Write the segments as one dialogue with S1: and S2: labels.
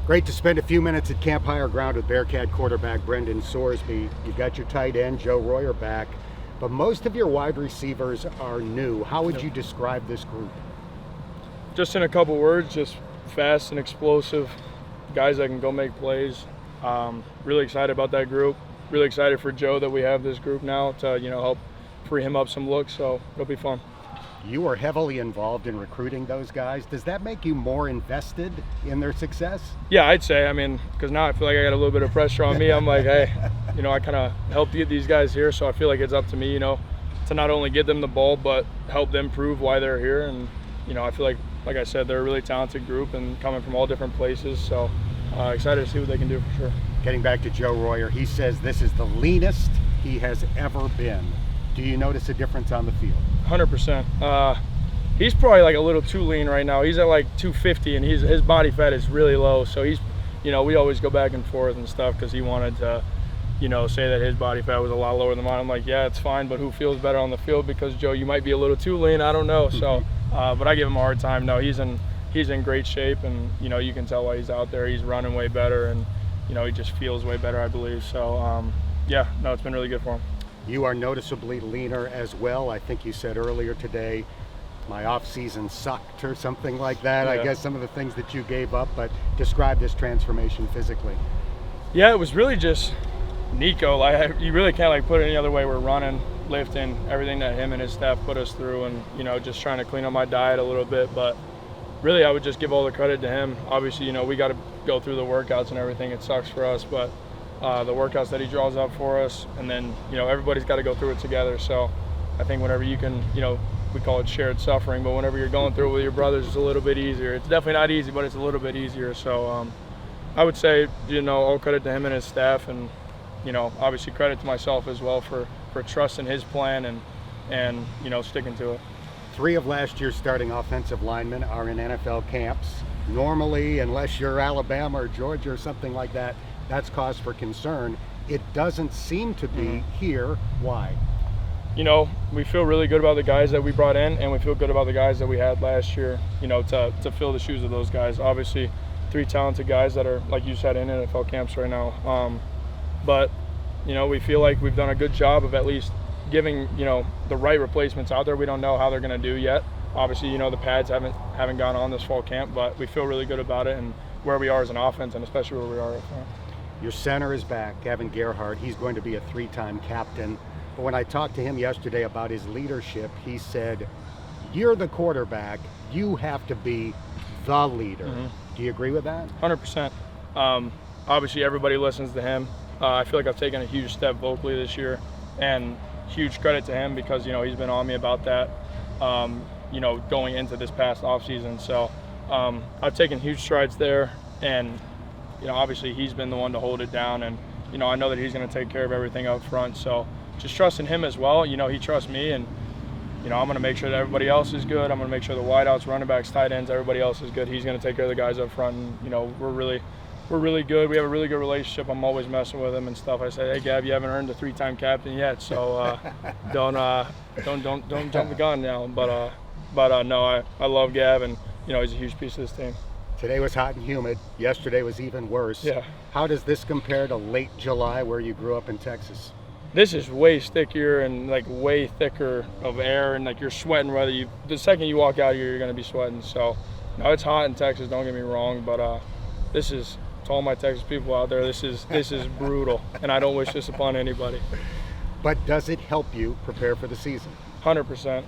S1: Great to spend a few minutes at Camp Higher Ground with Bearcat quarterback Brendan Sorsby. You've got your tight end, Joe Royer, back, but most of your wide receivers are new. How would you describe this group?
S2: Just in a couple words, just fast and explosive guys that can go make plays. Really excited about that group. Really excited for Joe that we have this group now to help free him up some looks, so it'll be fun.
S1: You are heavily involved in recruiting those guys. Does that make you more invested in their success?
S2: Yeah, I'd say. Because now I feel like I got a little bit of pressure on me. I'm like, hey, I kind of helped get these guys here, so I feel like it's up to me, to not only get them the ball, but help them prove why they're here. And, I feel like I said, they're a really talented group and coming from all different places. So excited to see what they can do for sure.
S1: Getting back to Joe Royer, he says this is the leanest he has ever been. Do you notice a difference on the field?
S2: 100%. He's probably like a little too lean right now. He's at like 250 and his body fat is really low. So he's, we always go back and forth and stuff because he wanted to, say that his body fat was a lot lower than mine. I'm like, yeah, it's fine, but who feels better on the field? Because Joe, you might be a little too lean. I don't know. So, but I give him a hard time. No, he's in great shape, and you can tell why he's out there. He's running way better, and he just feels way better, I believe. So, yeah, no, it's been really good for him.
S1: You are noticeably leaner as well. I think you said earlier today, my off-season sucked or something like that. Yeah. I guess some of the things that you gave up, but describe this transformation physically.
S2: Yeah, it was really just Nico. You really can't put it any other way. We're running, lifting, everything that him and his staff put us through, and just trying to clean up my diet a little bit. But really, I would just give all the credit to him. Obviously, we got to go through the workouts and everything. It sucks for us, but the workouts that he draws up for us, and then everybody's got to go through it together. So I think whenever you can, we call it shared suffering, but whenever you're going through it with your brothers, it's a little bit easier. It's definitely not easy, but it's a little bit easier. So I would say, all credit to him and his staff, and obviously credit to myself as well for trusting his plan and sticking to it.
S1: 3 of last year's starting offensive linemen are in NFL camps. Normally, unless you're Alabama or Georgia or something like that, that's cause for concern. It doesn't seem to be here. Why?
S2: We feel really good about the guys that we brought in, and we feel good about the guys that we had last year, to fill the shoes of those guys. Obviously, 3 talented guys that are, like you said, in NFL camps right now. But, we feel like we've done a good job of at least giving, the right replacements out there. We don't know how they're going to do yet. Obviously, the pads haven't gone on this fall camp, but we feel really good about it and where we are as an offense, and especially where we are up front.
S1: Your center is back, Kevin Gerhardt. He's going to be a 3-time captain. But when I talked to him yesterday about his leadership, he said, you're the quarterback. You have to be the leader. Do you agree with that?
S2: 100%. Obviously, everybody listens to him. I feel like I've taken a huge step vocally this year, and huge credit to him because, he's been on me about that, going into this past offseason. So I've taken huge strides there, and obviously he's been the one to hold it down, and I know that he's going to take care of everything up front. So just trusting him as well. He trusts me, and I'm going to make sure that everybody else is good. I'm going to make sure the wideouts, running backs, tight ends, everybody else is good. He's going to take care of the guys up front, and we're really good. We have a really good relationship. I'm always messing with him and stuff. I say, hey Gab, you haven't earned the 3-time captain yet, so don't jump the gun now. But no, I love Gab, and he's a huge piece of this team.
S1: Today was hot and humid. Yesterday was even worse.
S2: Yeah.
S1: How does this compare to late July where you grew up in Texas?
S2: This is way stickier and way thicker of air, and you're sweating the second you walk out here, you're going to be sweating. So, no, it's hot in Texas, don't get me wrong, but this is, to all my Texas people out there, this is brutal, and I don't wish this upon anybody.
S1: But does it help you prepare for the season?
S2: 100%.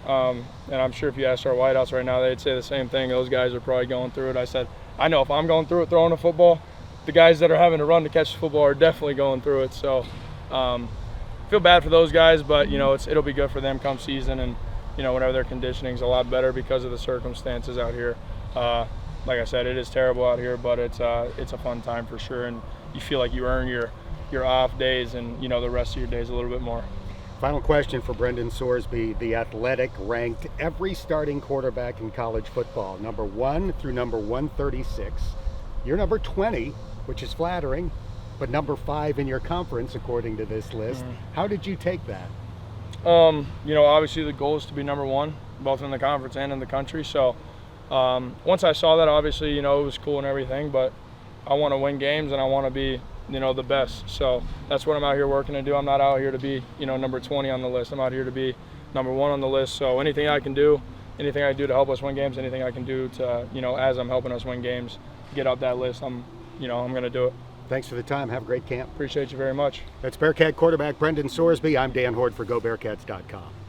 S2: And I'm sure if you asked our wideouts right now, they'd say the same thing. Those guys are probably going through it. I said, I know if I'm going through it throwing a football, the guys that are having to run to catch the football are definitely going through it. So feel bad for those guys, but it'll be good for them come season, and whenever their conditioning's a lot better because of the circumstances out here. Like I said, it is terrible out here, but it's a fun time for sure, and you feel like you earn your off days and the rest of your days a little bit more.
S1: Final question for Brendan Sorsby. The Athletic ranked every starting quarterback in college football, number 1 through number 136. You're number 20, which is flattering, but number 5 in your conference, according to this list. How did you take that?
S2: Obviously the goal is to be number 1, both in the conference and in the country. So once I saw that, obviously, it was cool and everything, but I want to win games and I want to be, the best. So that's what I'm out here working to do. I'm not out here to be, number 20 on the list. I'm out here to be number 1 on the list. So anything I can do, anything I do to help us win games, anything I can do to, as I'm helping us win games, get up that list, I'm going to do it.
S1: Thanks for the time. Have a great camp.
S2: Appreciate you very much.
S1: That's Bearcat quarterback Brendan Sorsby. I'm Dan Hoard for GoBearcats.com.